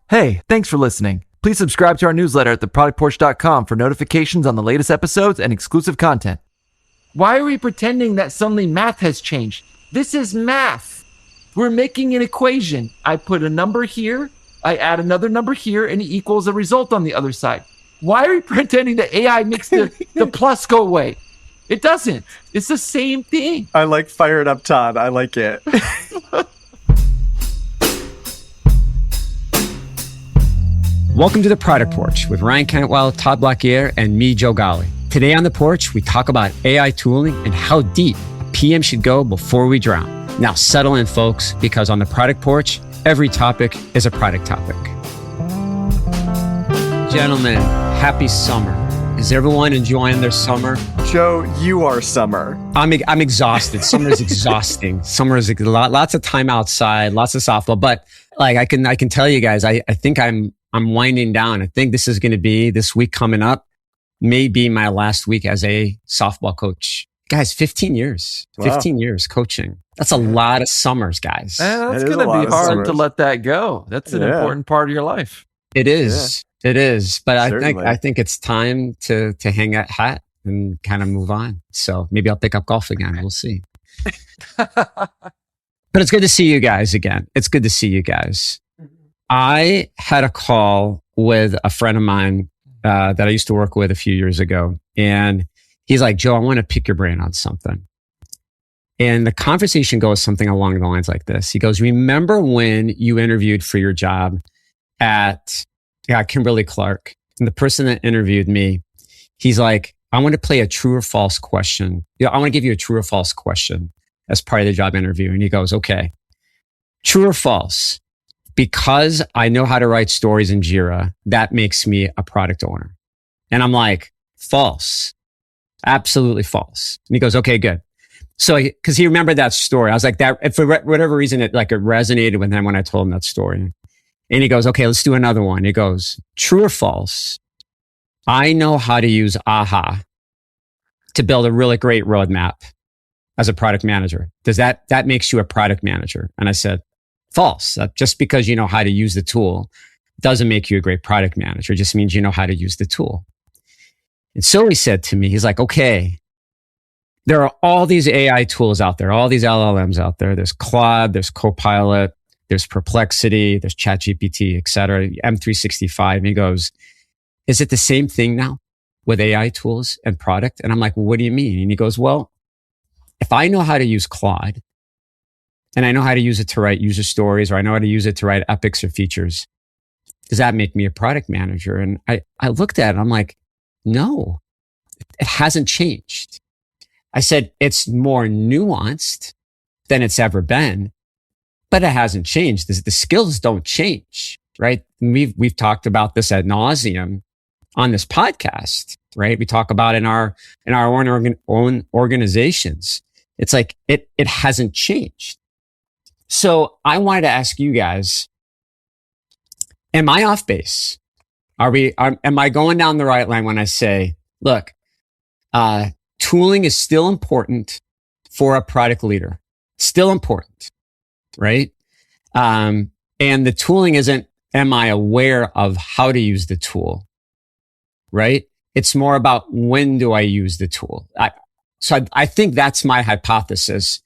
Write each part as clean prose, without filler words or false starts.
Hey, thanks for listening. Please subscribe to our newsletter at theproductporch.com for notifications on the latest episodes and exclusive content. Why are we pretending that suddenly math has changed? This is math. We're making an equation. I put a number here, I add another number here, and it equals a result on the other side. Why are we pretending that AI makes the plus go away? It doesn't. It's the same thing. I like fired up Todd. I like it. Welcome to the Product Porch with Ryan Cantwell, Todd Blaquiere, and me, Joe Ghali. Today on the porch, we talk about AI tooling and how deep a PM should go before we drown. Now settle in, folks, because on the Product Porch, every topic is a product topic. Gentlemen, happy summer. Is everyone enjoying their summer? Joe, you are summer. I'm exhausted. Summer is exhausting. Summer is lots of time outside, lots of softball. But like I can tell you guys, I think I'm winding down. I think this is going to be this week coming up, may be my last week as a softball coach. Guys, 15 years. Wow. 15 years coaching. That's a lot of summers, guys. That's going to be hard to let that go. That's an important part of your life. It is. Yeah. It is. But I think it's time to hang that hat and kind of move on. So maybe I'll pick up golf again. We'll see. But it's good to see you guys again. It's good to see you guys. I had a call with a friend of mine that I used to work with a few years ago. And he's like, Joe, I want to pick your brain on something. And the conversation goes something along the lines like this. He goes, remember when you interviewed for your job at Kimberly-Clark? And the person that interviewed me, he's like, I want to play a true or false question. I want to give you a true or false question as part of the job interview. And he goes, okay, true or false? Because I know how to write stories in Jira, that makes me a product owner. And I'm like, false. Absolutely false. And he goes, okay, good. So, cause he remembered that story. I was like that, for whatever reason, it resonated with him when I told him that story. And he goes, okay, let's do another one. He goes, true or false? I know how to use AHA to build a really great roadmap as a product manager. That makes you a product manager? And I said, false. Just because you know how to use the tool doesn't make you a great product manager. It just means you know how to use the tool. And so he said to me, he's like, okay, there are all these AI tools out there, all these LLMs out there. There's Claude, there's Copilot, there's Perplexity, there's ChatGPT, et cetera, M365. And he goes, is it the same thing now with AI tools and product? And I'm like, well, what do you mean? And he goes, well, if I know how to use Claude, and I know how to use it to write user stories, or I know how to use it to write epics or features, does that make me a product manager? And I looked at it, I'm like, no, it hasn't changed. I said, it's more nuanced than it's ever been, but it hasn't changed. The skills don't change, right? We've talked about this ad nauseum on this podcast, right? We talk about in our own organizations. It's like, it hasn't changed. So I wanted to ask you guys, am I off base? Am I going down the right line when I say, look, tooling is still important for a product leader, still important, right? And the tooling isn't, am I aware of how to use the tool, right? It's more about when do I use the tool? So I think that's my hypothesis.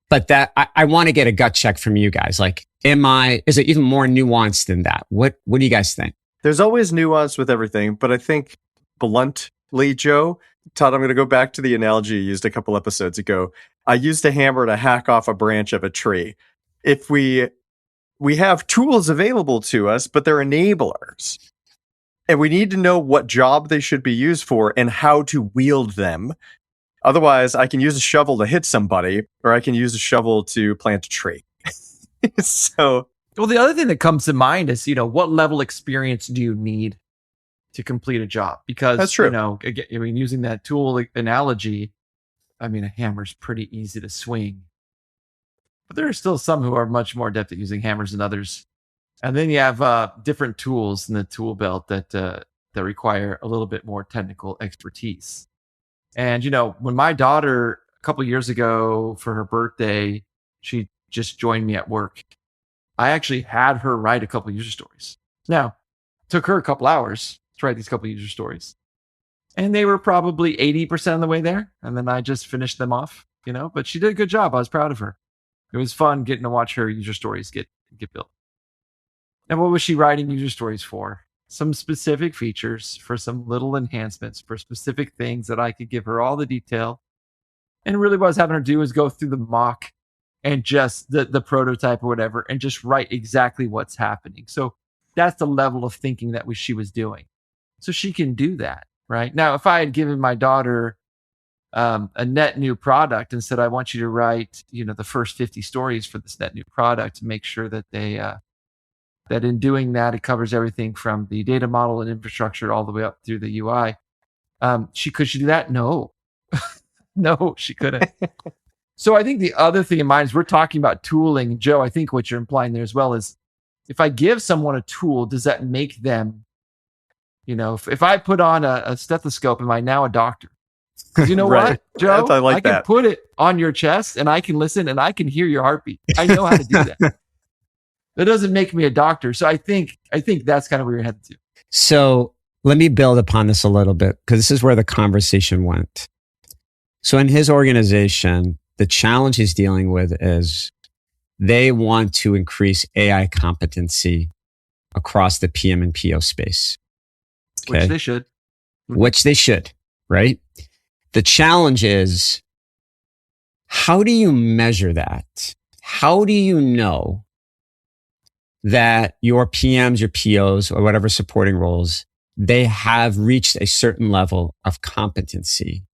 But that I want to get a gut check from you guys. Like, is it even more nuanced than that? What do you guys think? There's always nuance with everything, but I think bluntly, Joe, Todd, I'm going to go back to the analogy you used a couple episodes ago. I used a hammer to hack off a branch of a tree. If we have tools available to us, but they're enablers, and we need to know what job they should be used for and how to wield them. Otherwise, I can use a shovel to hit somebody, or I can use a shovel to plant a tree. So, well, the other thing that comes to mind is, what level experience do you need to complete a job? Because that's true. Using that tool analogy, a hammer's pretty easy to swing, but there are still some who are much more adept at using hammers than others. And then you have different tools in the tool belt that require a little bit more technical expertise. And, when my daughter, a couple years ago for her birthday, she just joined me at work. I actually had her write a couple user stories. Now, it took her a couple hours to write these couple user stories. And they were probably 80% of the way there. And then I just finished them off, but she did a good job. I was proud of her. It was fun getting to watch her user stories get built. And what was she writing user stories for? Some specific features, for some little enhancements, for specific things that I could give her all the detail. And really what I was having her do is go through the mock and just the prototype or whatever, and just write exactly what's happening. So that's the level of thinking that she was doing. So she can do that, right? Now, if I had given my daughter a net new product and said, I want you to write, the first 50 stories for this net new product to make sure that they, that in doing that, it covers everything from the data model and infrastructure all the way up through the UI. Could she do that? No, no, she couldn't. So I think the other thing in mind is we're talking about tooling. Joe, I think what you're implying there as well is if I give someone a tool, does that make them, if I put on a stethoscope, am I now a doctor? Because you know right. what, Joe? I can put it on your chest and I can listen and I can hear your heartbeat. I know how to do that. That doesn't make me a doctor. So I think that's kind of where you're headed to. So let me build upon this a little bit, because this is where the conversation went. So in his organization, the challenge he's dealing with is they want to increase AI competency across the PM and PO space. Okay? Which they should. Which they should, right? The challenge is, how do you measure that? How do you know that your PMs, your POs, or whatever supporting roles, they have reached a certain level of competency,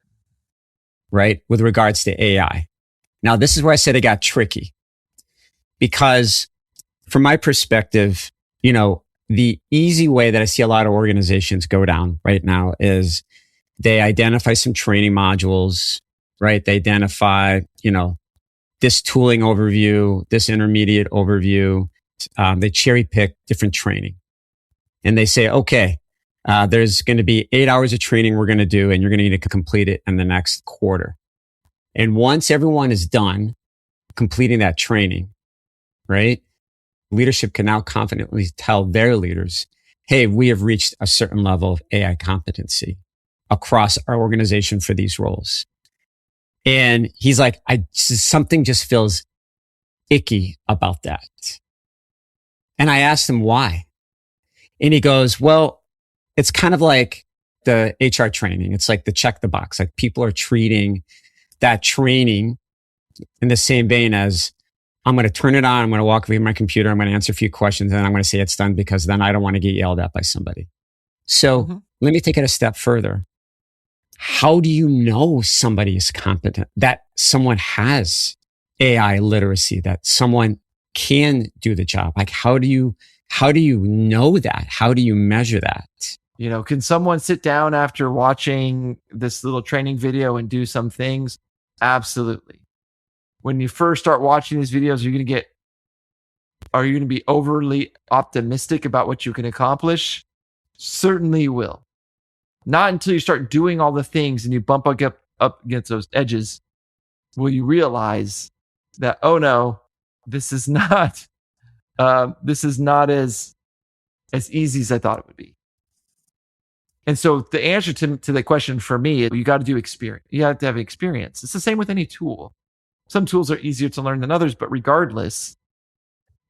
right? With regards to AI. Now, this is where I said it got tricky, because from my perspective, the easy way that I see a lot of organizations go down right now is they identify some training modules, right? They identify, this tooling overview, this intermediate overview. They cherry pick different training, and they say, okay, there's going to be 8 hours of training we're going to do, and you're going to need to complete it in the next quarter. And once everyone is done completing that training, right? Leadership can now confidently tell their leaders, hey, we have reached a certain level of AI competency across our organization for these roles. And he's like, something just feels icky about that. And I asked him why. And he goes, well, it's kind of like the HR training. It's like the check the box. Like people are treating that training in the same vein as, I'm going to turn it on. I'm going to walk away from my computer. I'm going to answer a few questions, and then I'm going to say it's done, because then I don't want to get yelled at by somebody. So let me take it a step further. How do you know somebody is competent, that someone has AI literacy, that someone can do the job? Like, how do you know that? How do you measure that? Can someone sit down after watching this little training video and do some things? Absolutely. When you first start watching these videos, are you going to be overly optimistic about what you can accomplish? Certainly will. Not until you start doing all the things and you bump up against those edges will you realize that, oh no, this is not as easy as I thought it would be. And so the answer to the question for me, you got to do experience. You have to have experience. It's the same with any tool. Some tools are easier to learn than others, but regardless,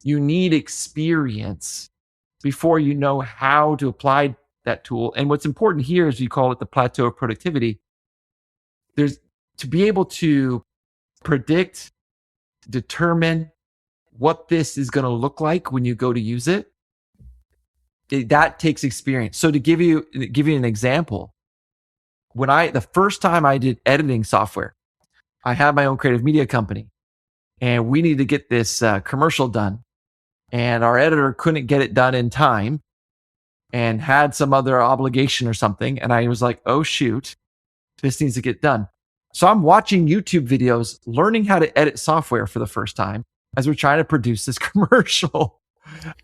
you need experience before you know how to apply that tool. And what's important here is, you call it the plateau of productivity. There's to be able to predict, determine what this is going to look like when you go to use it. That takes experience. So to give you an example, the first time I did editing software, I had my own creative media company, and we needed to get this commercial done, and our editor couldn't get it done in time and had some other obligation or something. And I was like, oh shoot, this needs to get done. So I'm watching YouTube videos, learning how to edit software for the first time as we're trying to produce this commercial.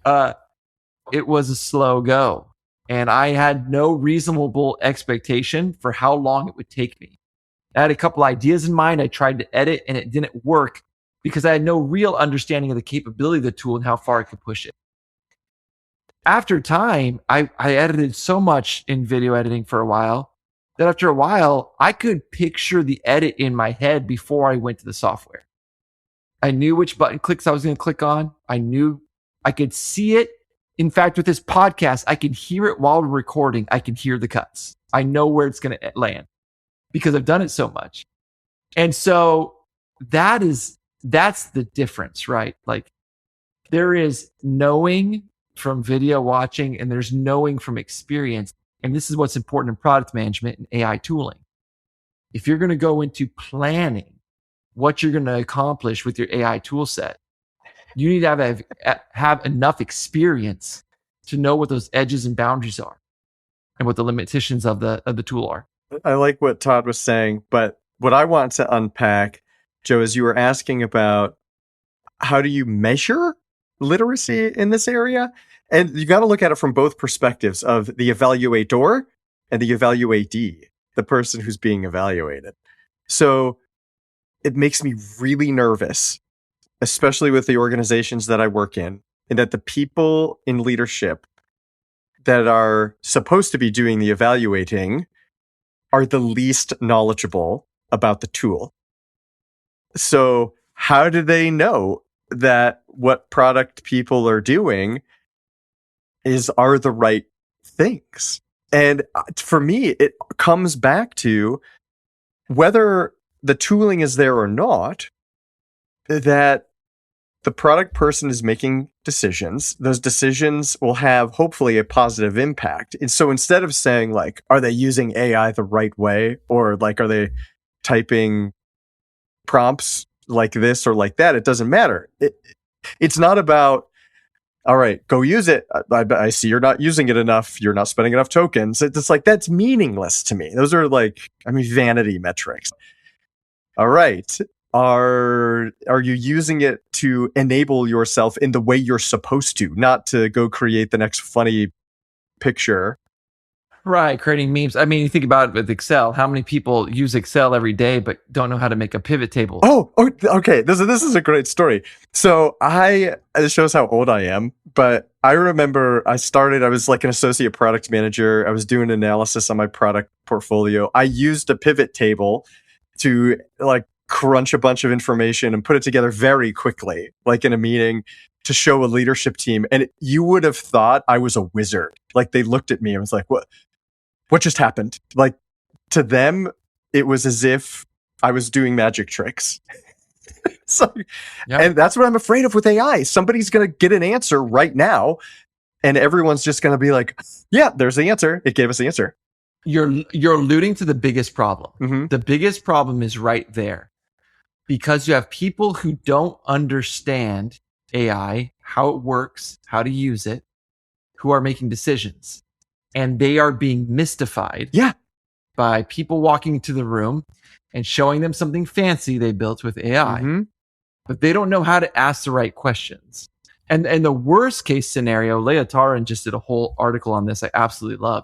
It was a slow go, and I had no reasonable expectation for how long it would take me. I had a couple ideas in mind. I tried to edit and it didn't work because I had no real understanding of the capability of the tool and how far I could push it. After time, I edited so much in video editing for a while that after a while, I could picture the edit in my head before I went to the software. I knew which button clicks I was going to click on. I knew I could see it. In fact, with this podcast, I can hear it while we're recording. I can hear the cuts. I know where it's going to land because I've done it so much. And so that's the difference, right? Like there is knowing from video watching and there's knowing from experience. And this is what's important in product management and AI tooling. If you're going to go into planning what you're going to accomplish with your AI tool set, you need to have enough experience to know what those edges and boundaries are and what the limitations of the tool are. I like what Todd was saying, but what I want to unpack, Joe, is you were asking about how do you measure literacy in this area? And you got to look at it from both perspectives of the evaluator and the evaluatee, the person who's being evaluated. So it makes me really nervous, especially with the organizations that I work in, and that the people in leadership that are supposed to be doing the evaluating are the least knowledgeable about the tool. So how do they know that what product people are doing are the right things? And for me, it comes back to whether the tooling is there or not, that the product person is making decisions. Those decisions will have hopefully a positive impact. And so instead of saying like, are they using AI the right way? Or like, are they typing prompts like this or like that? It doesn't matter. It's not about, all right, go use it. I see you're not using it enough. You're not spending enough tokens. It's like, that's meaningless to me. Those are like, vanity metrics. All right. Are you using it to enable yourself in the way you're supposed to, not to go create the next funny picture? Right, creating memes. You think about it with Excel. How many people use Excel every day but don't know how to make a pivot table? Oh, okay. This is a great story. So this shows how old I am, but I remember I was like an associate product manager. I was doing analysis on my product portfolio. I used a pivot table to like crunch a bunch of information and put it together very quickly, like in a meeting, to show a leadership team. And you would have thought I was a wizard. Like they looked at me and was like, what just happened? Like to them, it was as if I was doing magic tricks. So, yeah. And that's what I'm afraid of with AI. Somebody's going to get an answer right now and everyone's just going to be like, yeah, there's the answer. It gave us the answer. You're alluding to the biggest problem. Mm-hmm. The biggest problem is right there because you have people who don't understand AI, how it works, how to use it, who are making decisions. And they are being mystified by people walking into the room and showing them something fancy they built with AI. Mm-hmm. But they don't know how to ask the right questions. And the worst case scenario, Leah Taran just did a whole article on this I absolutely love.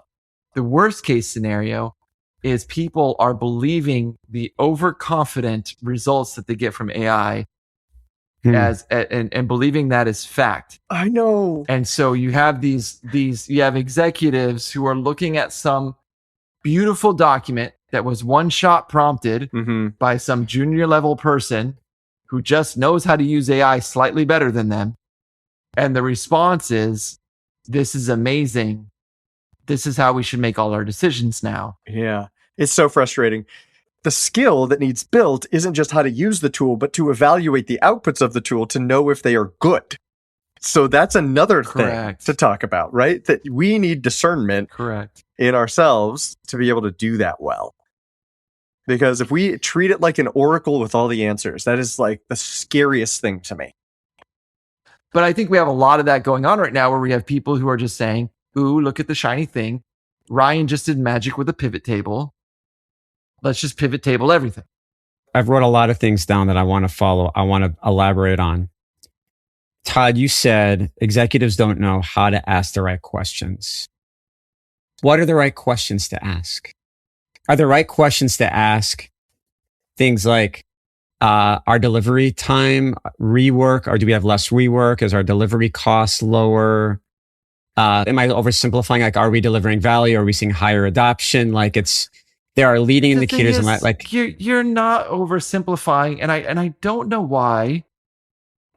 The worst case scenario is people are believing the overconfident results that they get from AI and believing that is fact. I know. And so you have you have executives who are looking at some beautiful document that was one-shot prompted by some junior level person who just knows how to use AI slightly better than them. And the response is, this is amazing. This is how we should make all our decisions now. Yeah. It's so frustrating. The skill that needs built isn't just how to use the tool, but to evaluate the outputs of the tool to know if they are good. So that's another thing to talk about, right? That we need discernment in ourselves to be able to do that well. Because if we treat it like an oracle with all the answers, that is like the scariest thing to me. But I think we have a lot of that going on right now where we have people who are just saying, ooh, look at the shiny thing. Ryan just did magic with a pivot table. Let's just pivot table everything. I've wrote a lot of things down that I want to follow. I want to elaborate on. Todd, you said executives don't know how to ask the right questions. What are the right questions to ask? Are the right questions to ask things like, our delivery time, rework, or do we have less rework? Is our delivery cost lower? Am I oversimplifying? Like, are we delivering value? Are we seeing higher adoption? Like, there are leading indicators. You're not oversimplifying, and I don't know why.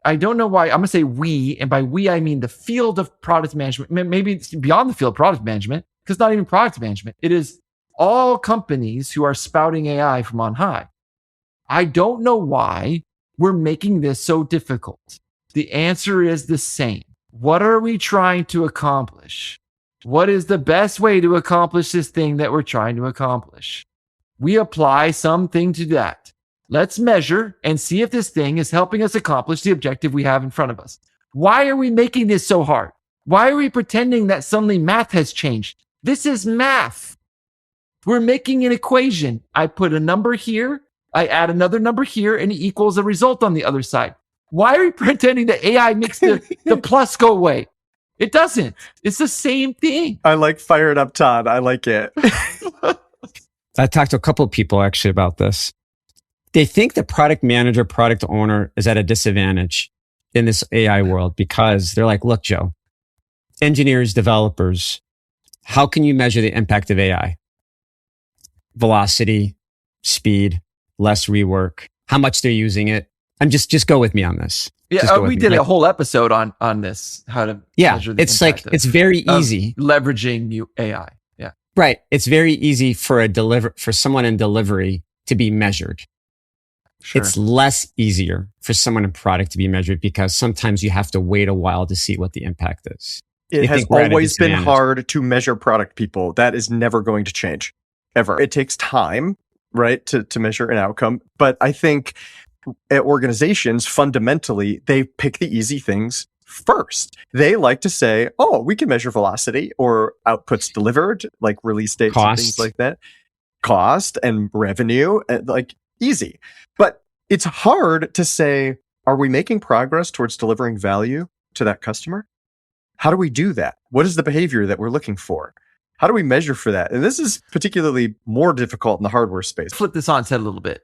I'm going to say we, and by we I mean the field of product management. Maybe it's beyond the field of product management, because not even product management. It is all companies who are spouting AI from on high. I don't know why we're making this so difficult. The answer is the same. What are we trying to accomplish? What is the best way to accomplish this thing that we're trying to accomplish? We apply something to that. Let's measure and see if this thing is helping us accomplish the objective we have in front of us. Why are we making this so hard? Why are we pretending that suddenly math has changed? This is math. We're making an equation. I put a number here, I add another number here, and it equals a result on the other side. Why are we pretending that AI makes the plus go away? It doesn't. It's the same thing. I like fired up Todd. I like it. I talked to a couple of people actually about this. They think the product manager, product owner is at a disadvantage in this AI world because they're like, look, Joe, engineers, developers, how can you measure the impact of AI? Velocity, speed, less rework, how much they're using it. And just go with me on this. Yeah, we did a whole episode on this, how to measure the impact it's very easy. Leveraging new AI. Yeah. Right. It's very easy for someone in delivery to be measured. Sure. It's less easier for someone in product to be measured because sometimes you have to wait a while to see what the impact is. It has always been hard to measure product people. That is never going to change, ever. It takes time, right, to measure an outcome. But I think organizations, fundamentally, they pick the easy things first. They like to say, oh, we can measure velocity or outputs delivered, like release dates and things like that. Cost and revenue, like easy. But it's hard to say, are we making progress towards delivering value to that customer? How do we do that? What is the behavior that we're looking for? How do we measure for that? And this is particularly more difficult in the hardware space. Flip this on its head a little bit.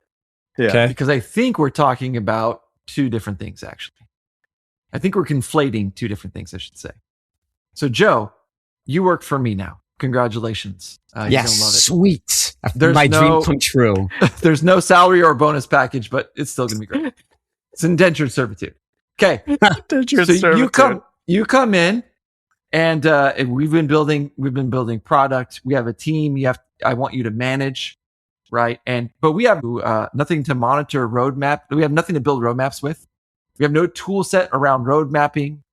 Yeah. Okay. Because I think we're talking about two different things, actually. I think we're conflating two different things, I should say. So, Joe, you work for me now. Congratulations. Yes, sweet. My dream come true. There's no salary or bonus package, but it's still going to be great. It's indentured servitude. Okay. So you come in, and we've been building product. We have a team. I want you to manage. Right. But we have nothing to monitor roadmap. We have nothing to build roadmaps with. We have no tool set around road mapping,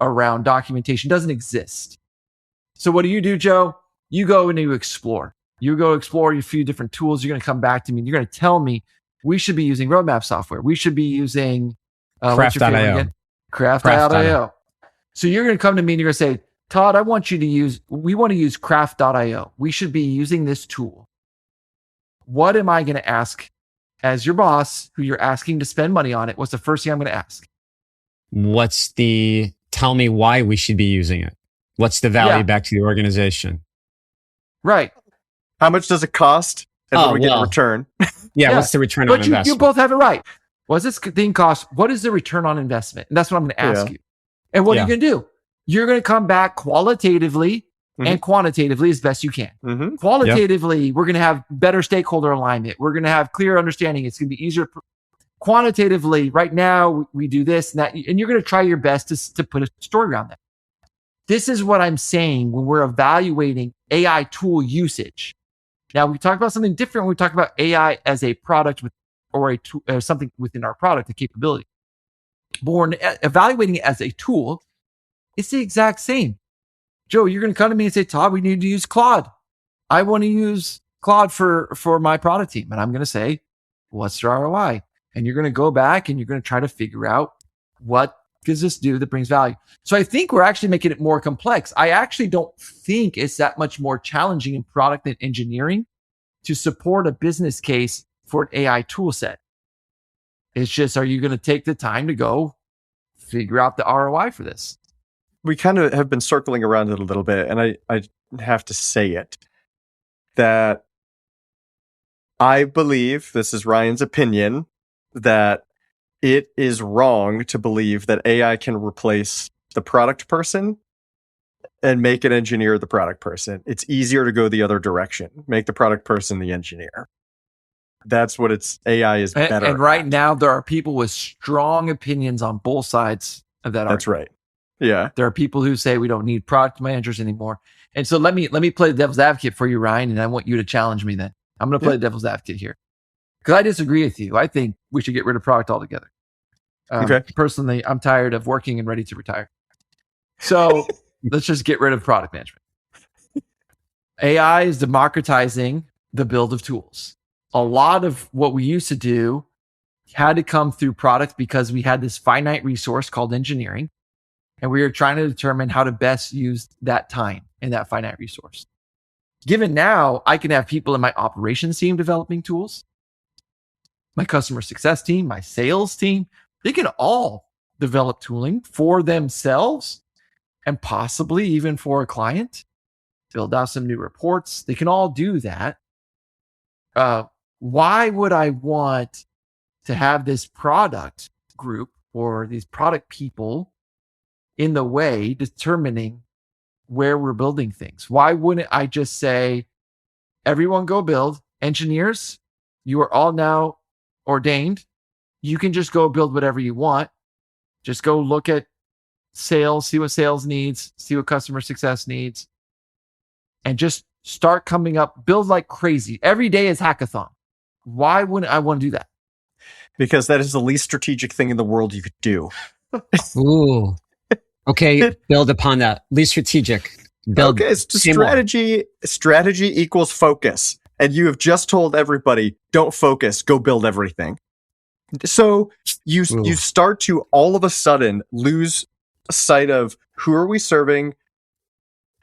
around documentation. It doesn't exist. So what do, Joe? You go and you explore. You go explore a few different tools. You're going to come back to me. And you're going to tell me we should be using roadmap software. We should be using Craft.io. Craft.io. So you're going to come to me and you're going to say, Todd, we want to use Craft.io. We should be using this tool. What am I going to ask as your boss, who you're asking to spend money on it? What's the first thing I'm going to ask? Tell me why we should be using it. What's the value back to the organization? Right. How much does it cost? And what do we get in return? What's the return on investment? You both have it right. What's this thing cost? What is the return on investment? And that's what I'm going to ask you. And what are you going to do? You're going to come back qualitatively and quantitatively as best you can. Mm-hmm. Qualitatively, we're going to have better stakeholder alignment. We're going to have clear understanding. It's going to be easier. Quantitatively, right now, we do this and that, and you're going to try your best to put a story around that. This is what I'm saying when we're evaluating AI tool usage. Now, we talk about something different when we talk about AI as a product or something within our product, a capability. But when evaluating it as a tool, it's the exact same. Joe, you're going to come to me and say, Todd, we need to use Claude. I want to use Claude for my product team. And I'm going to say, what's the ROI? And you're going to go back and you're going to try to figure out what does this do that brings value. So I think we're actually making it more complex. I actually don't think it's that much more challenging in product and engineering to support a business case for an AI tool set. It's just, are you going to take the time to go figure out the ROI for this? We kind of have been circling around it a little bit, and I have to say it, that I believe, this is Ryan's opinion, that it is wrong to believe that AI can replace the product person and make an engineer the product person. It's easier to go the other direction, make the product person the engineer. That's what AI is better and right at. now, there are people with strong opinions on both sides of that argument. That's right. Yeah. There are people who say we don't need product managers anymore. And so let me play the devil's advocate for you, Ryan, and I want you to challenge me then. I'm going to play the devil's advocate here because I disagree with you. I think we should get rid of product altogether. Okay. Personally, I'm tired of working and ready to retire. So let's just get rid of product management. AI is democratizing the build of tools. A lot of what we used to do had to come through product because we had this finite resource called engineering. And we were trying to determine how to best use that time and that finite resource. Given now, I can have people in my operations team developing tools, my customer success team, my sales team. They can all develop tooling for themselves and possibly even for a client, build out some new reports. They can all do that. Why would I want to have this product group or these product people in the way determining where we're building things? Why wouldn't I just say, everyone go build? Engineers, you are all now ordained. You can just go build whatever you want. Just go look at sales, see what sales needs, see what customer success needs, and just start coming up, build like crazy. Every day is hackathon. Why wouldn't I want to do that? Because that is the least strategic thing in the world you could do. Ooh. Okay, build upon that. Least strategic. Build. Okay, it's strategy. Strategy equals focus. And you have just told everybody, don't focus, go build everything. So you start to all of a sudden lose sight of who are we serving,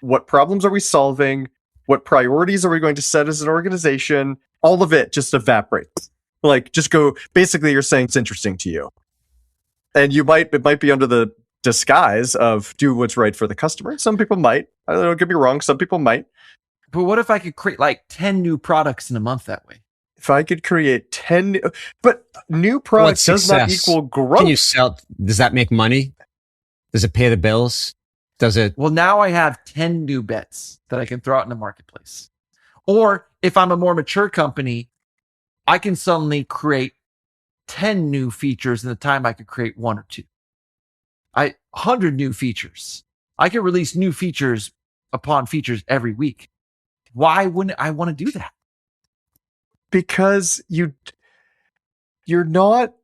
what problems are we solving, what priorities are we going to set as an organization. All of it just evaporates. Like, just go, basically you're saying it's interesting to you. And it might be under the disguise of do what's right for the customer. Some people might. Don't get me wrong. Some people might. But what if I could create like 10 new products in a month that way? If I could create 10, but new products does not equal growth. Can you sell? Does that make money? Does it pay the bills? Does it? Well, now I have 10 new bets that I can throw out in the marketplace. Or if I'm a more mature company, I can suddenly create 10 new features in the time I could create one or two. 100 new features. I can release new features upon features every week. Why wouldn't I want to do that? Because you're not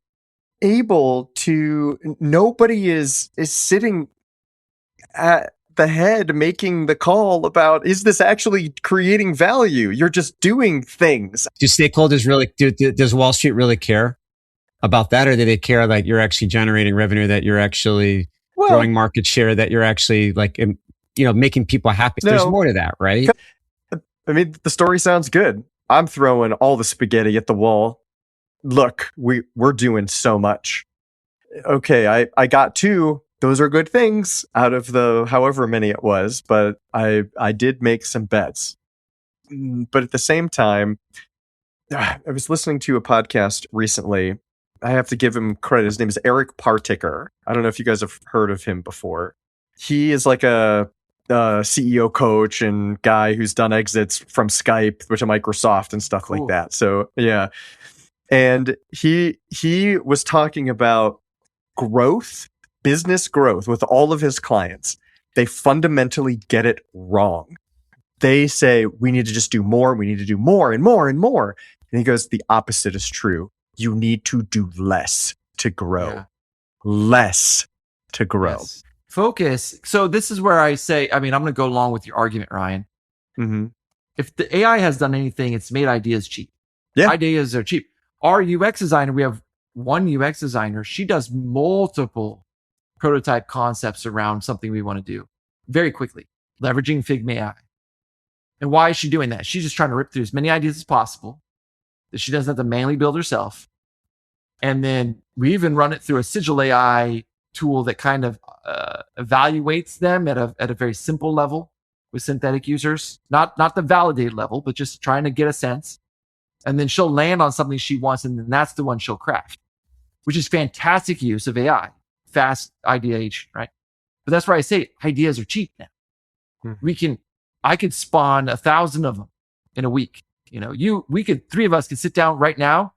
able to. Nobody is sitting at the head making the call about, is this actually creating value? You're just doing things. Do stakeholders really? Does Wall Street really care about that, or do they care that you're actually generating revenue, that you're actually growing market share, that you're actually making people happy? No, there's more to that, right? I mean, the story sounds good. I'm throwing all the spaghetti at the wall. Look, we're doing so much. Okay, I got 2. Those are good things out of the however many it was, but I did make some bets. But at the same time, I was listening to a podcast recently. I have to give him credit. His name is Eric Partiker. I don't know if you guys have heard of him before. He is like a CEO coach and guy who's done exits from Skype, which is Microsoft and stuff like that. So yeah. And he was talking about growth, business growth with all of his clients. They fundamentally get it wrong. They say, we need to just do more. We need to do more and more and more. And he goes, the opposite is true. You need to do less to grow. Yeah. Less to grow. Yes. Focus. So this is where I say, I'm going to go along with your argument, Ryan. Mm-hmm. If the AI has done anything, it's made ideas cheap. Yeah. Ideas are cheap. Our UX designer, we have one UX designer. She does multiple prototype concepts around something we want to do very quickly, leveraging Figma AI. And why is she doing that? She's just trying to rip through as many ideas as possible that she doesn't have to manually build herself. And then we even run it through a sigil AI tool that kind of evaluates them at a very simple level with synthetic users, not the validated level, but just trying to get a sense. And then she'll land on something she wants, and then that's the one she'll craft. which is fantastic use of AI, fast ideation, right? But that's why I say ideas are cheap now. I could spawn 1,000 of them in a week. Three of us could sit down right now,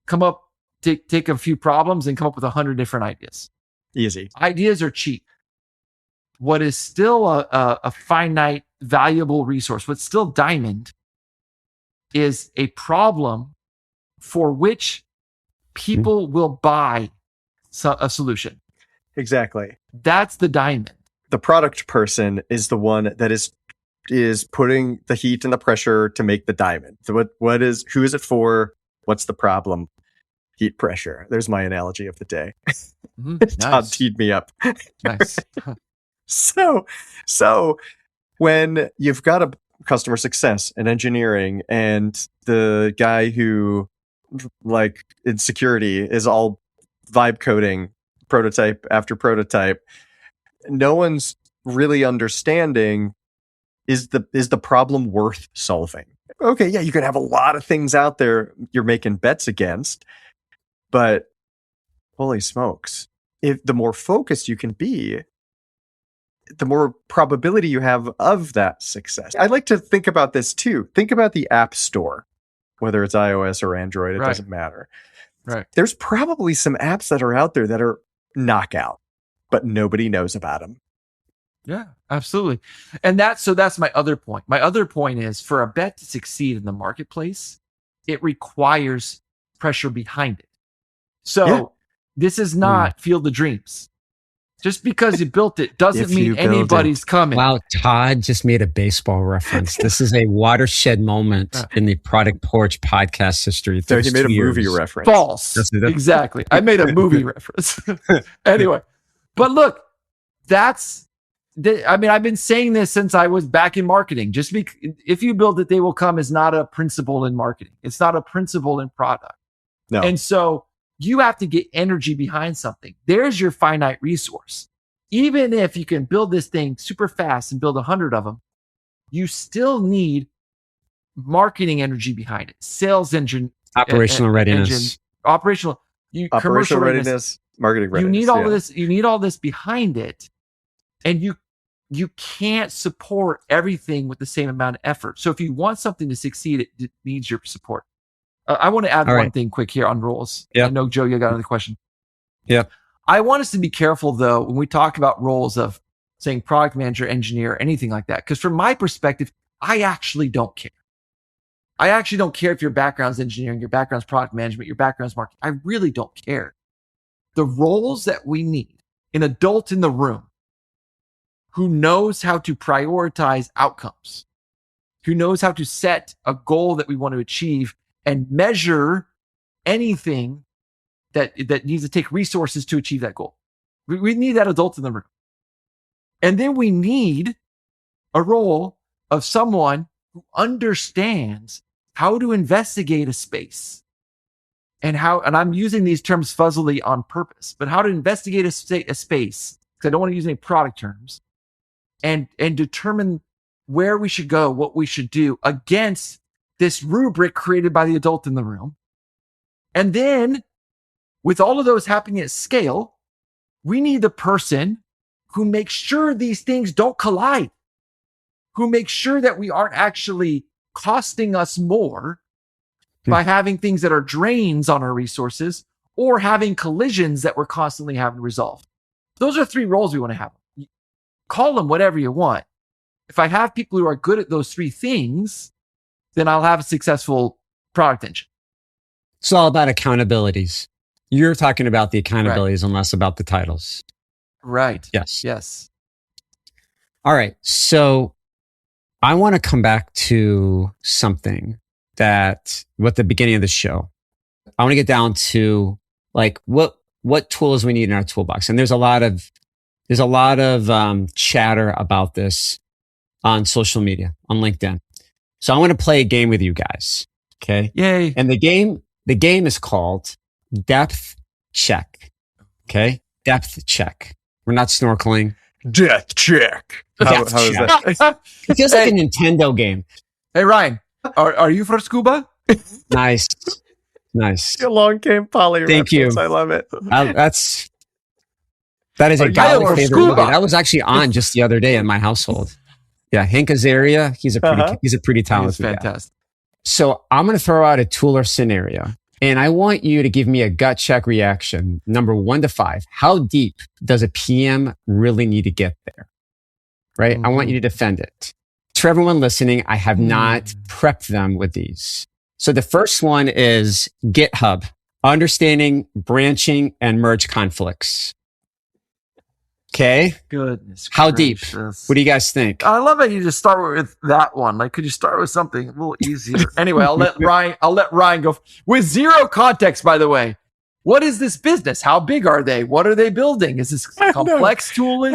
come up, take a few problems and come up with 100 different ideas. Easy. Ideas are cheap. What is still a finite, valuable resource, what's still diamond, is a problem for which people will buy a solution. Exactly. That's the diamond. The product person is the one that is putting the heat and the pressure to make the diamond. So who is it for? What's the problem? Heat, pressure. There's my analogy of the day. Todd teed me up. Nice. So when you've got a customer success and engineering and the guy who, like, in security is all vibe coding prototype after prototype, no one's really understanding, is the problem worth solving? Okay, yeah, you can have a lot of things out there you're making bets against, but holy smokes, if the more focused you can be, the more probability you have of that success. I like to think about this too. Think about the App Store, whether it's iOS or Android, it doesn't matter. Right. There's probably some apps that are out there that are knockout, but nobody knows about them. Yeah, absolutely. And that's my other point. My other point is, for a bet to succeed in the marketplace, it requires pressure behind it. So this is not Field of Dreams. Just because you built it doesn't mean anybody's coming. Wow, Todd just made a baseball reference. This is a watershed moment in the Product Porch podcast history. So he made a movie reference. False. Exactly. I made a movie reference. Anyway, but look, I've been saying this since I was back in marketing. If you build it, they will come is not a principle in marketing. It's not a principle in product. No. And so you have to get energy behind something. There's your finite resource. Even if you can build this thing super fast and build 100 of them, you still need marketing energy behind it, sales engine, operational readiness, commercial readiness, marketing readiness. You need all this. You need all this behind it, and you can't support everything with the same amount of effort. So if you want something to succeed, it needs your support. I want to add one thing quick here on roles. I know, Joe, you got another question. Yeah. I want us to be careful, though, when we talk about roles of saying product manager, engineer, anything like that. Because from my perspective, I actually don't care. I actually don't care if your background's engineering, your background's product management, your background's marketing. I really don't care. The roles that we need, an adult in the room who knows how to prioritize outcomes, who knows how to set a goal that we want to achieve and measure anything that needs to take resources to achieve that goal. We need that adult in the room. And then we need a role of someone who understands how to investigate a space and I'm using these terms fuzzily on purpose, but how to investigate a space, because I don't want to use any product terms, and determine where we should go, what we should do against this rubric created by the adult in the room. And then with all of those happening at scale, we need the person who makes sure these things don't collide, who makes sure that we aren't actually costing us more by having things that are drains on our resources or having collisions that we're constantly having to resolve. Those are three roles we want to have. Call them whatever you want. If I have people who are good at those three things, then I'll have a successful product engine. It's all about accountabilities. You're talking about the accountabilities and less about the titles. Right. Yes. All right. So I want to come back to something that at the beginning of the show, I want to get down to like what tools we need in our toolbox. And there's a lot of chatter about this on social media, on LinkedIn. So I want to play a game with you guys. Okay. Yay. And the game is called Depth Check. Okay. Depth Check. We're not snorkeling. Death Check. How is that? It feels like a Nintendo game. Hey, Ryan, are you for scuba? Nice. Nice. Your long game poly Thank reference. you. I love it. That is a Ghali favorite movie. That was actually on just the other day in my household. Yeah, Hank Azaria. He's a pretty talented guy. Fantastic. So I'm going to throw out a tool or scenario, and I want you to give me a gut check reaction. Number 1 to 5. How deep does a PM really need to get there? Right? I want you to defend it. For everyone listening, I have not prepped them with these. So the first one is GitHub, understanding branching and merge conflicts. Okay. Goodness. How gracious. deep? What do you guys think? I love that you just start with that one. Like, could you start with something a little easier? Anyway, I'll let Ryan go with zero context, by the way. What is this business? How big are they? What are they building? Is this complex tools?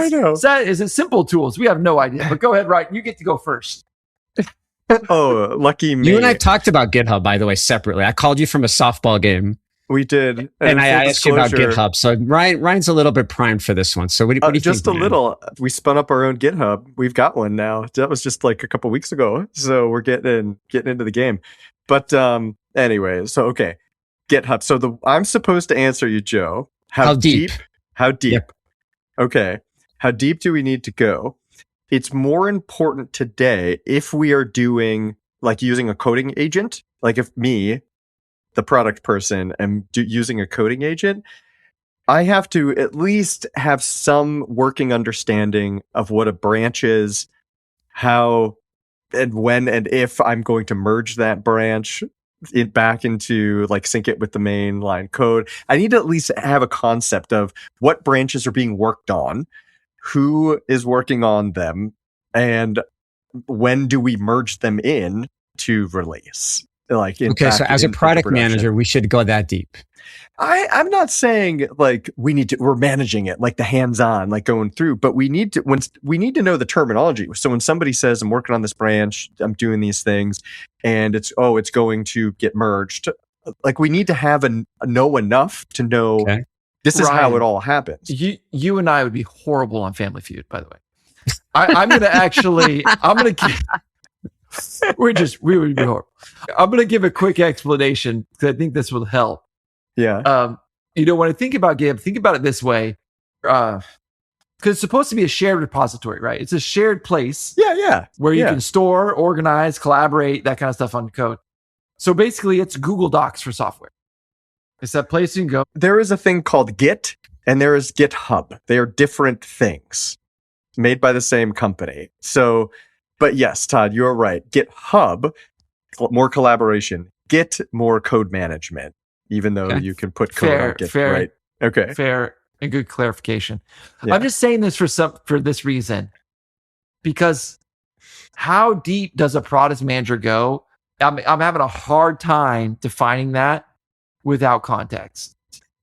Is it simple tools? We have no idea. But go ahead, Ryan. You get to go first. Oh, lucky me. You and I talked about GitHub, by the way, separately. I called you from a softball game. We did. And I asked you about GitHub. So Ryan's a little bit primed for this one. So what do you think? Just a little. We spun up our own GitHub. We've got one now. That was just like a couple weeks ago. So we're getting into the game. But anyway, so okay. GitHub. So I'm supposed to answer you, Joe. How deep? How deep? Yep. Okay. How deep do we need to go? It's more important today if we are doing like using a coding agent, like if me, the product person, am using a coding agent, I have to at least have some working understanding of what a branch is, how and when and if I'm going to merge that branch back into like sync it with the main line code. I need to at least have a concept of what branches are being worked on, who is working on them, and when do we merge them in to release. Okay, so as a product manager, we should go that deep. I'm not saying like we're managing it like the hands-on, like going through, but we need to know the terminology. So when somebody says I'm working on this branch, I'm doing these things, and it's going to get merged, like we need to know enough to know this is how it all happens. You and I would be horrible on Family Feud, by the way. I'm going to we would be horrible. I'm going to give a quick explanation because I think this will help. Yeah. When I think about GitHub, think about it this way. Because it's supposed to be a shared repository, right? It's a shared place. Yeah. Where you can store, organize, collaborate, that kind of stuff on code. So basically, it's Google Docs for software. It's that place you can go. There is a thing called Git and there is GitHub. They are different things made by the same company. So, but yes, Todd, you're right. GitHub, more collaboration. Git, more code management, even though you can put code on Git, right? Okay. Fair and good clarification. Yeah. I'm just saying this for this reason, because how deep does a product manager go? I'm having a hard time defining that without context.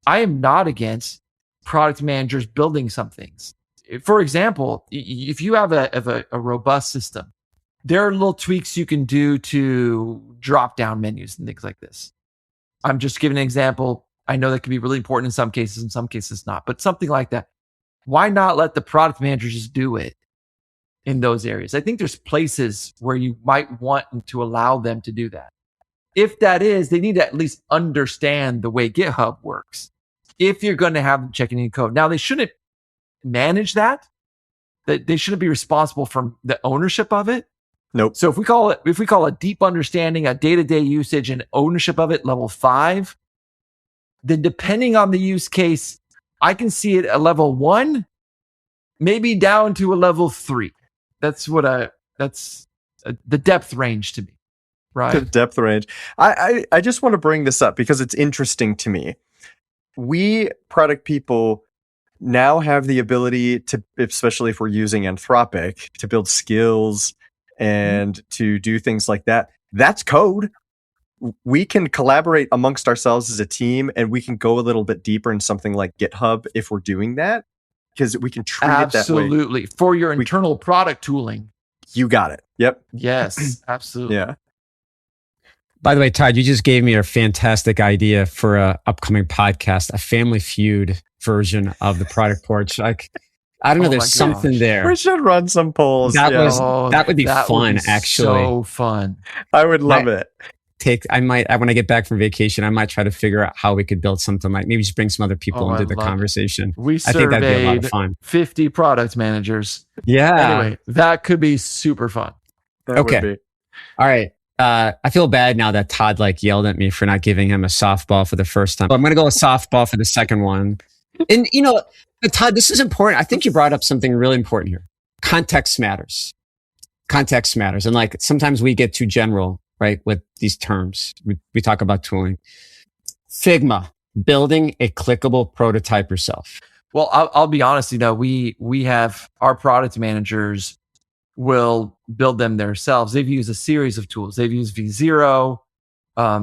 I am not against product managers building some things. For example, if you have a robust system, there are little tweaks you can do to drop down menus and things like this. I'm just giving an example. I know that can be really important in some cases not, but something like that. Why not let the product manager just do it in those areas? I think there's places where you might want to allow them to do that. If that is, they need to at least understand the way GitHub works. If you're going to have them checking in code. Now, they shouldn't manage that. They shouldn't be responsible for the ownership of it. Nope. So if we call a deep understanding, a day-to-day usage and ownership of it, level 5, then depending on the use case, I can see it at level 1, maybe down to a level 3. That's the depth range to me. Right. The depth range. I just want to bring this up because it's interesting to me. We product people now have the ability to, especially if we're using Anthropic, to build skills and to do things like that. That's code. We can collaborate amongst ourselves as a team, and we can go a little bit deeper in something like GitHub if we're doing that, because we can treat it that way. Absolutely. For your internal product tooling. You got it. Yep. Yes, absolutely. Yeah. By the way, Todd, you just gave me a fantastic idea for an upcoming podcast, a Family Feud version of the Product Porch. I don't know. There's something there. We should run some polls. That would be fun, actually. So fun. I would love it. when I get back from vacation, I might try to figure out how we could build something like maybe just bring some other people into the conversation. We I think that'd be a lot of fun. 50 product managers. Yeah. Anyway, that could be super fun. That would be. All right. I feel bad now that Todd yelled at me for not giving him a softball for the first time. But I'm going to go with softball for the second one. And Todd, this is important. I think you brought up something really important here. Context matters. Context matters. And sometimes we get too general, right? With these terms, we talk about tooling. Figma, building a clickable prototype yourself. Well, I'll be honest, we have our product managers will build them themselves. They've used a series of tools. They've used V0,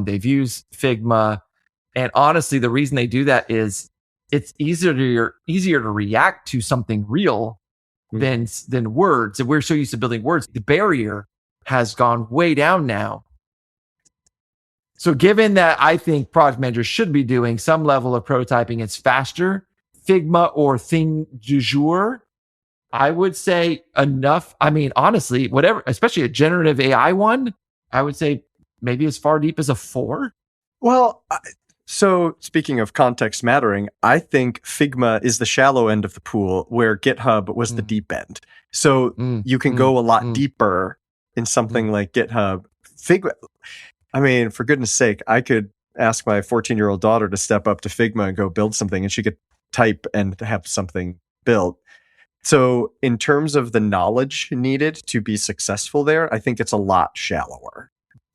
they've used Figma. And honestly, the reason they do that is it's easier to react to something real than words. And we're so used to building words. The barrier has gone way down now. So given that I think product managers should be doing some level of prototyping, it's faster. Figma or thing du jour, I would say enough. I mean, honestly, whatever, especially a generative AI one, I would say maybe as far deep as a 4. Well, so speaking of context mattering, I think Figma is the shallow end of the pool where GitHub was the deep end. So you can go a lot deeper in something like GitHub. Figma, I mean, for goodness sake, I could ask my 14-year-old daughter to step up to Figma and go build something, and she could type and have something built. So in terms of the knowledge needed to be successful there, I think it's a lot shallower.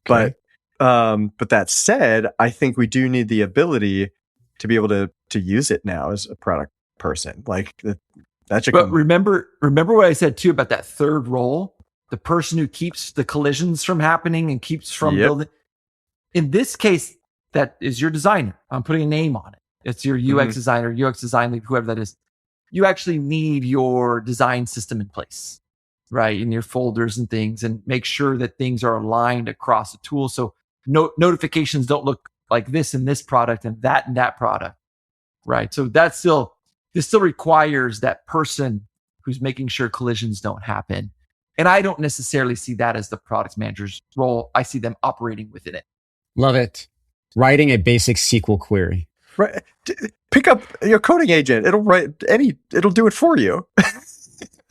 Okay. But that said, I think we do need the ability to be able to use it now as a product person. But remember what I said too about that third role, the person who keeps the collisions from happening and keeps from building. In this case, that is your designer. I'm putting a name on it. It's your UX designer, UX design lead, whoever that is. You actually need your design system in place, right? In your folders and things, and make sure that things are aligned across the tool. So notifications don't look like this in this product and that in that product, right? So this still requires that person who's making sure collisions don't happen. And I don't necessarily see that as the product manager's role. I see them operating within it. Love it. Writing a basic SQL query. Right. Pick up your coding agent. It'll do it for you.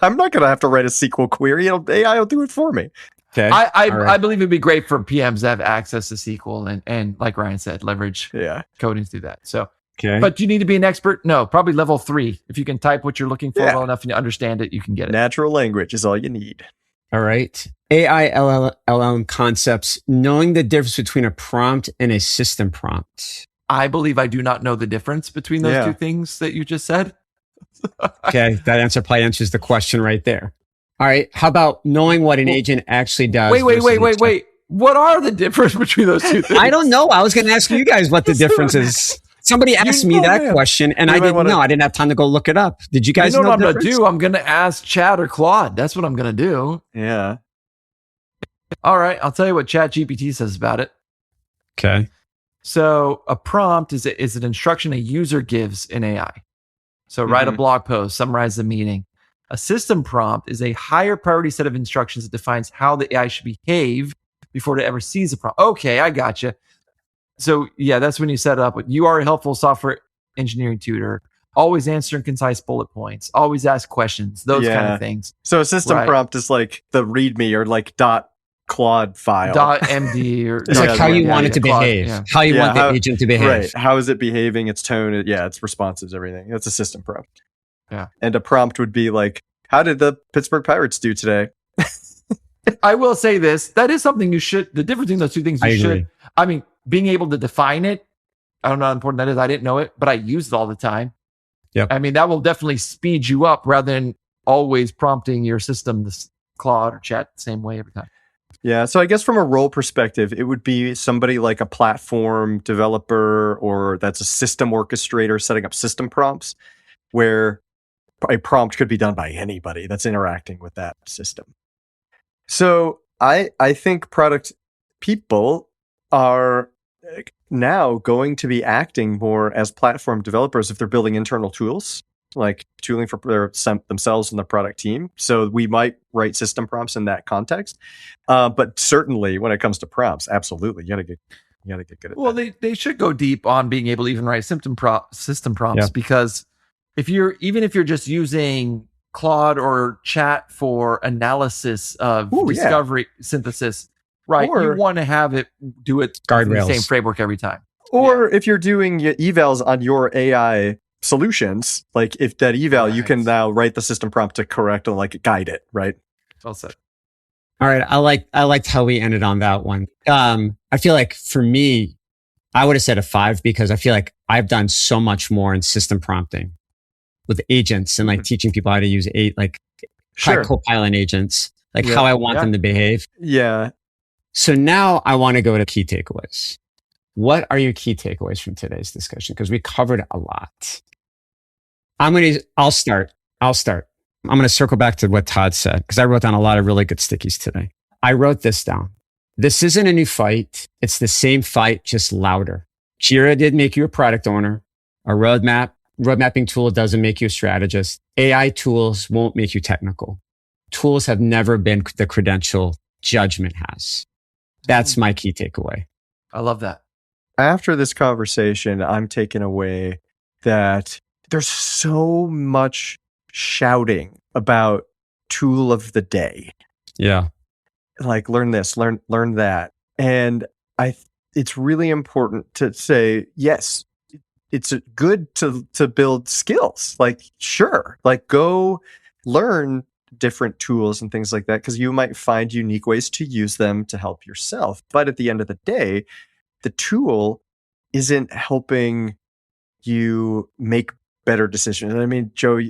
I'm not going to have to write a SQL query. AI will do it for me. Okay. I believe it'd be great for PMs to have access to SQL and like Ryan said, leverage coding to do that. So, but do you need to be an expert? No, probably level 3. If you can type what you're looking for well enough and you understand it, you can get it. Natural language is all you need. All right. AI LLM concepts, knowing the difference between a prompt and a system prompt. I believe I do not know the difference between those two things that you just said. Okay, that answer probably answers the question right there. All right, how about knowing what an agent actually does? Wait. What are the difference between those two things? I don't know. I was going to ask you guys what the difference is. Somebody asked me that question, and I didn't know. I didn't have time to go look it up. Did you guys know what I'm going to do? I'm going to ask Chat or Claude. That's what I'm going to do. Yeah. All right, I'll tell you what ChatGPT says about it. Okay. So a prompt is an instruction a user gives in AI. So write a blog post, summarize the meeting. A system prompt is a higher priority set of instructions that defines how the AI should behave before it ever sees a prompt. Okay, I gotcha. So that's when you set it up with, you are a helpful software engineering tutor, always answering concise bullet points, always ask questions, those kind of things. So a system prompt is like the README or like .Claude file. .md or it's like how you want it to behave. How you want the agent to behave. Right. How is it behaving? Its tone. Its responses, everything. That's a system prompt. Yeah. And a prompt would be like, how did the Pittsburgh Pirates do today? I will say this. That is something you should, the difference between those two things I mean, being able to define it, I don't know how important that is. I didn't know it, but I use it all the time. Yep. I mean, that will definitely speed you up rather than always prompting your system to Claude or Chat the same way every time. Yeah, so I guess from a role perspective, it would be somebody like a platform developer or that's a system orchestrator setting up system prompts where a prompt could be done by anybody that's interacting with that system. So I think product people are now going to be acting more as platform developers if they're building internal tools. like tooling for themselves and the product team. So we might write system prompts in that context. But certainly when it comes to prompts, absolutely, you gotta get good at that. They should go deep on being able to even write system prompts, because even if you're just using Claude or chat for analysis of discovery synthesis, right? Or, you want to have it do it in the same framework every time. Or if you're doing evals on your AI solutions, like if that eval, you can now write the system prompt to correct and like guide it, right? Well said. All right. I liked how we ended on that one. I feel like for me, I would have said a 5 because I feel like I've done so much more in system prompting with agents and like teaching people how to use Copilot agents, like how I want them to behave. Yeah. So now I want to go to key takeaways. What are your key takeaways from today's discussion? Because we covered a lot. I'll start. I'm going to circle back to what Todd said because I wrote down a lot of really good stickies today. I wrote this down. This isn't a new fight. It's the same fight, just louder. Jira did make you a product owner. A roadmapping tool doesn't make you a strategist. AI tools won't make you technical. Tools have never been the credential judgment has. That's my key takeaway. I love that. After this conversation, I'm taking away that there's so much shouting about tool of the day. Yeah. Like learn this, learn that. And it's really important to say, yes, it's good to build skills. Like, sure, like go learn different tools and things like that, because you might find unique ways to use them to help yourself. But at the end of the day, the tool isn't helping you make better decisions. I mean, Joe,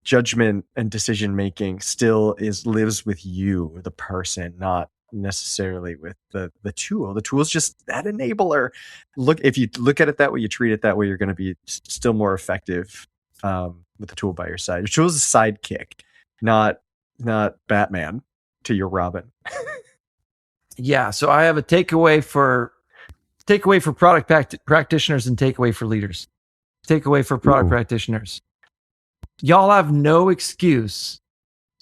judgment and decision making still lives with you, the person, not necessarily with the tool. The tool is just that enabler. If you look at it that way, you treat it that way, you're going to be still more effective with the tool by your side. Your tool is a sidekick, not Batman to your Robin. Yeah. So I have a takeaway for product practitioners and takeaway for leaders. Takeaway for product practitioners. Y'all have no excuse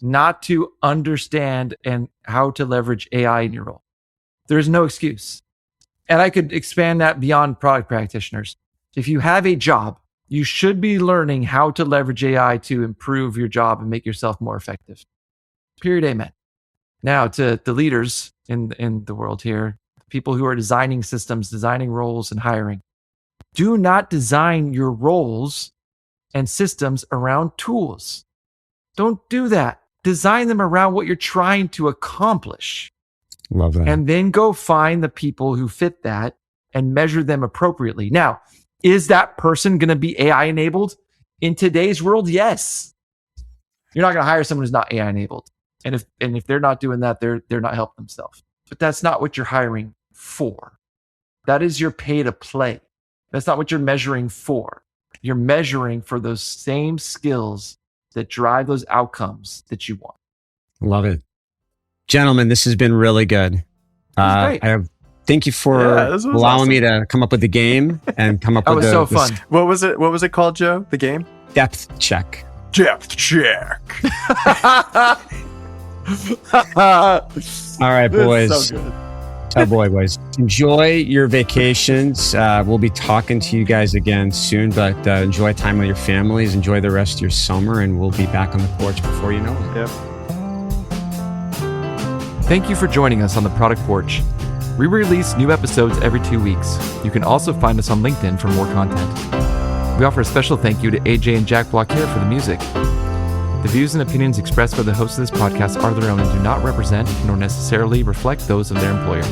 not to understand and how to leverage AI in your role. There's no excuse. And I could expand that beyond product practitioners. If you have a job, you should be learning how to leverage AI to improve your job and make yourself more effective. Period. Amen. Now to the leaders in the world here, people who are designing systems, designing roles, and hiring. Do not design your roles and systems around tools. Don't do that. Design them around what you're trying to accomplish. Love that. And then go find the people who fit that and measure them appropriately. Now, is that person going to be AI enabled in today's world? Yes. You're not going to hire someone who's not AI enabled. And if they're not doing that, they're not helping themselves. But that's not what you're hiring for. That is your pay to play. That's not what you're measuring for. You're measuring for those same skills that drive those outcomes that you want. Love it. Gentlemen, this has been really good. Thank you for allowing me to come up with the game and come up with so fun. What was it called, Joe? The game? Depth check. Depth check. All right, boys. So good. Oh boy, boys. Enjoy your vacations. We'll be talking to you guys again soon, but enjoy time with your families. Enjoy the rest of your summer, and we'll be back on the porch before you know it. Yep. Thank you for joining us on the Product Porch. We release new episodes every 2 weeks. You can also find us on LinkedIn for more content. We offer a special thank you to AJ and Jack Blaquiere for the music. The views and opinions expressed by the hosts of this podcast are their own and do not represent nor necessarily reflect those of their employer.